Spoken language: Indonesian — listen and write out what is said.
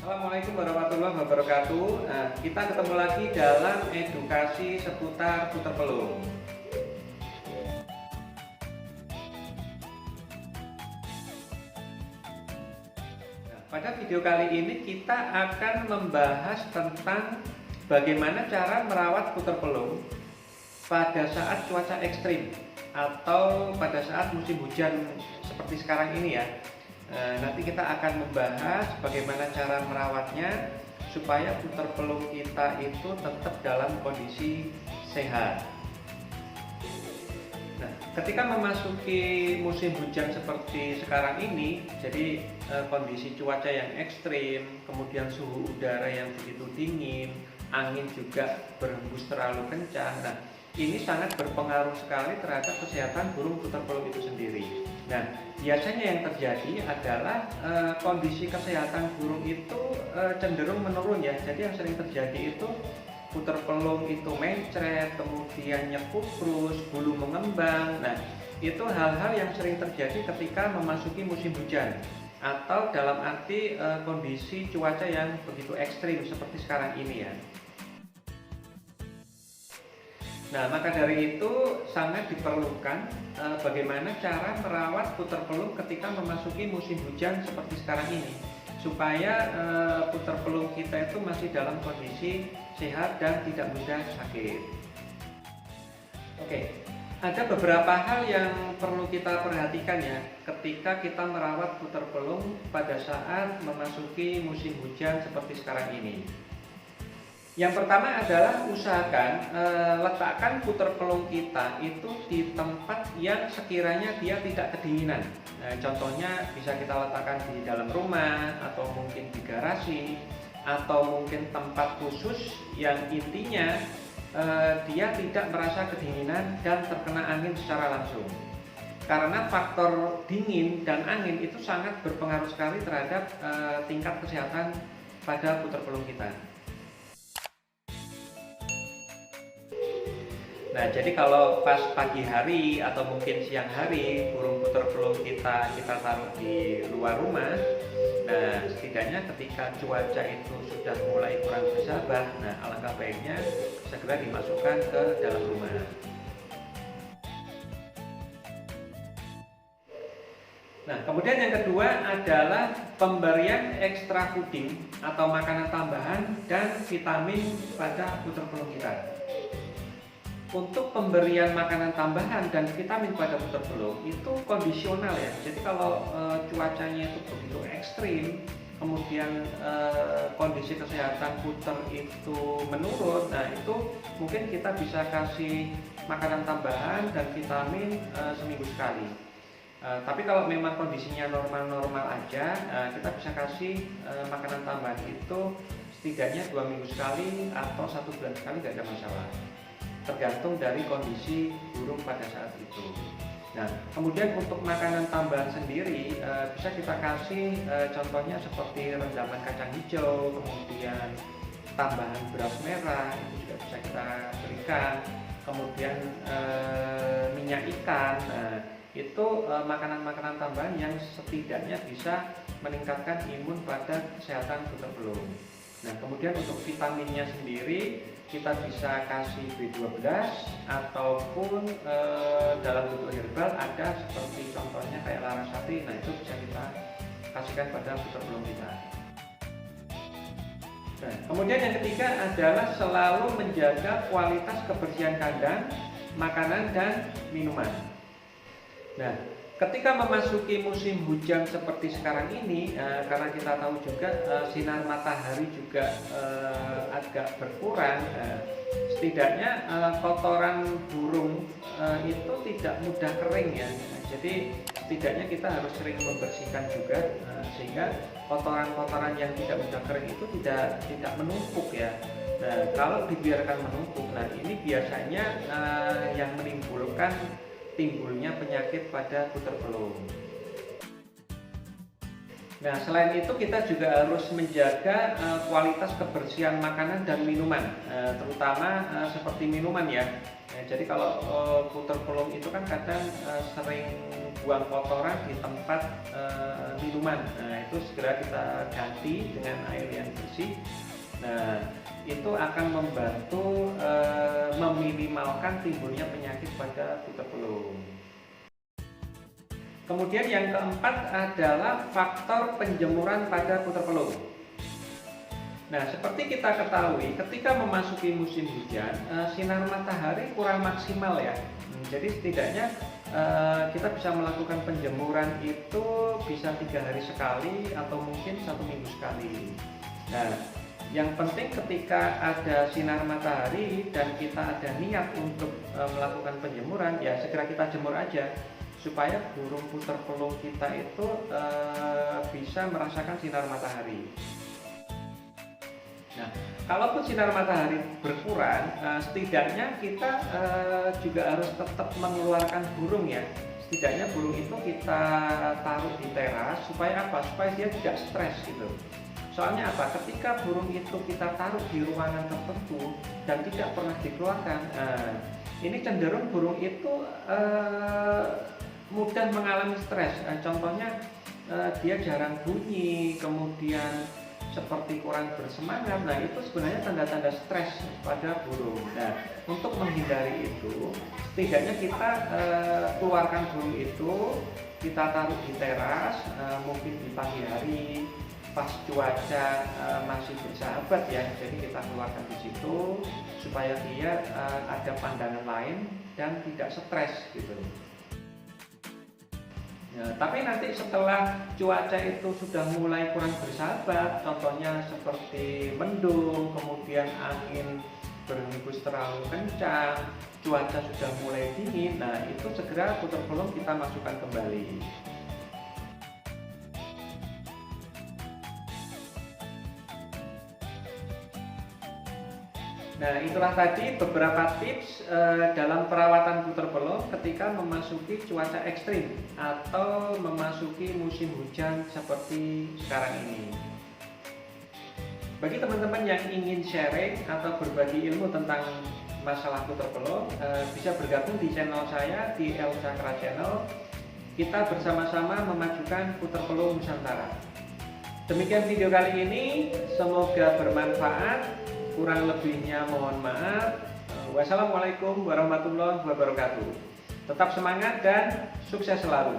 Assalamualaikum warahmatullahi wabarakatuh. Nah, kita ketemu lagi dalam edukasi seputar puter pelung. Nah, pada video kali ini kita akan membahas tentang bagaimana cara merawat puter pelung pada saat cuaca ekstrim atau pada saat musim hujan seperti sekarang ini ya. Nanti kita akan membahas bagaimana cara merawatnya supaya puter pelung kita itu tetap dalam kondisi sehat. Nah, ketika memasuki musim hujan seperti sekarang ini, jadi kondisi cuaca yang ekstrim, kemudian suhu udara yang begitu dingin, angin juga berhembus terlalu kencang. Nah, ini sangat berpengaruh sekali terhadap kesehatan burung puter pelung itu sendiri. Nah, biasanya yang terjadi adalah kondisi kesehatan burung itu cenderung menurun ya. Jadi yang sering terjadi itu puter pelung itu mencret, kemudian nyekuprus, bulu mengembang. Nah, itu hal-hal yang sering terjadi ketika memasuki musim hujan atau dalam arti kondisi cuaca yang begitu ekstrim seperti sekarang ini ya. Nah, maka dari itu sangat diperlukan bagaimana cara merawat puter pelung ketika memasuki musim hujan seperti sekarang ini, supaya puter pelung kita itu masih dalam kondisi sehat dan tidak mudah sakit. Oke, ada beberapa hal yang perlu kita perhatikan ya ketika kita merawat puter pelung pada saat memasuki musim hujan seperti sekarang ini. Yang pertama adalah usahakan letakkan puter pelung kita itu di tempat yang sekiranya dia tidak kedinginan. Nah, contohnya bisa kita letakkan di dalam rumah atau mungkin di garasi atau mungkin tempat khusus yang intinya dia tidak merasa kedinginan dan terkena angin secara langsung. Karena faktor dingin dan angin itu sangat berpengaruh sekali terhadap tingkat kesehatan pada puter pelung kita. Nah, jadi kalau pas pagi hari atau mungkin siang hari burung puter pelung kita taruh di luar rumah, nah setidaknya ketika cuaca itu sudah mulai kurang bersahabat, nah alangkah baiknya segera dimasukkan ke dalam rumah. Nah, kemudian yang kedua adalah pemberian ekstra puding atau makanan tambahan dan vitamin pada puter pelung kita. Untuk pemberian makanan tambahan dan vitamin pada puter pelung itu kondisional ya. Jadi kalau cuacanya itu begitu ekstrim, kemudian kondisi kesehatan puter itu menurun, nah itu mungkin kita bisa kasih makanan tambahan dan vitamin seminggu sekali. Tapi kalau memang kondisinya normal-normal aja, kita bisa kasih makanan tambahan itu setidaknya 2 minggu sekali atau 1 bulan sekali, nggak ada masalah. Tergantung dari kondisi burung pada saat itu. Nah, kemudian untuk makanan tambahan sendiri bisa kita kasih contohnya seperti rendaman kacang hijau, kemudian tambahan beras merah itu juga bisa kita berikan, kemudian minyak ikan. Nah, itu makanan-makanan tambahan yang setidaknya bisa meningkatkan imun pada kesehatan puter pelung. Nah, kemudian untuk vitaminnya sendiri kita bisa kasih B12 ataupun dalam bentuk herbal ada seperti contohnya kayak Larasati. Nah, itu bisa kita kasihkan pada puter pelung kita. Nah, kemudian yang ketiga adalah selalu menjaga kualitas kebersihan kandang, makanan dan minuman. Nah, ketika memasuki musim hujan seperti sekarang ini, karena kita tahu juga sinar matahari juga agak berkurang, setidaknya kotoran burung itu tidak mudah kering ya. Jadi setidaknya kita harus sering membersihkan juga sehingga kotoran-kotoran yang tidak mudah kering itu tidak menumpuk ya. Nah, kalau dibiarkan menumpuk, nah ini biasanya yang menimbulkan timbulnya penyakit pada puter pelung. Nah, selain itu kita juga harus menjaga kualitas kebersihan makanan dan minuman, terutama seperti minuman ya. Ya, jadi kalau puter pelung itu kan kadang sering buang kotoran di tempat minuman. Nah, itu segera kita ganti dengan air yang bersih. Nah, itu akan membantu meminimalkan timbulnya penyakit pada puter pelung. Kemudian yang keempat adalah faktor penjemuran pada puter pelung. Nah, seperti kita ketahui, ketika memasuki musim hujan, sinar matahari kurang maksimal ya. Jadi setidaknya kita bisa melakukan penjemuran itu bisa 3 hari sekali atau mungkin 1 minggu sekali. Nah, yang penting ketika ada sinar matahari dan kita ada niat untuk melakukan penjemuran, ya segera kita jemur aja supaya burung puter pelung kita itu bisa merasakan sinar matahari. Nah, kalaupun sinar matahari berkurang, setidaknya kita juga harus tetap mengeluarkan burung ya. Setidaknya burung itu kita taruh di teras supaya apa? Supaya dia tidak stres gitu. Soalnya apa? Ketika burung itu kita taruh di ruangan tertentu dan tidak pernah dikeluarkan, ini cenderung burung itu mudah mengalami stres. Contohnya dia jarang bunyi, kemudian seperti kurang bersemangat. Nah, itu sebenarnya tanda-tanda stres pada burung. Nah, untuk menghindari itu, setidaknya kita keluarkan burung itu, kita taruh di teras, mungkin di pagi hari, pas cuaca masih bersahabat ya. Jadi kita keluarkan di situ supaya dia ada pandangan lain dan tidak stres gitu. Ya, tapi nanti setelah cuaca itu sudah mulai kurang bersahabat, contohnya seperti mendung, kemudian angin berhembus terlalu kencang, cuaca sudah mulai dingin, nah itu segera puter pelung kita masukkan kembali. Nah, itulah tadi beberapa tips dalam perawatan puter pelung ketika memasuki cuaca ekstrim atau memasuki musim hujan seperti sekarang ini. Bagi teman-teman yang ingin sharing atau berbagi ilmu tentang masalah puter pelung, bisa bergabung di channel saya di El Cakra Channel. Kita bersama-sama memajukan puter pelung Nusantara. Demikian video kali ini, semoga bermanfaat. Kurang lebihnya mohon maaf. Wassalamualaikum warahmatullahi wabarakatuh. Tetap semangat dan sukses selalu.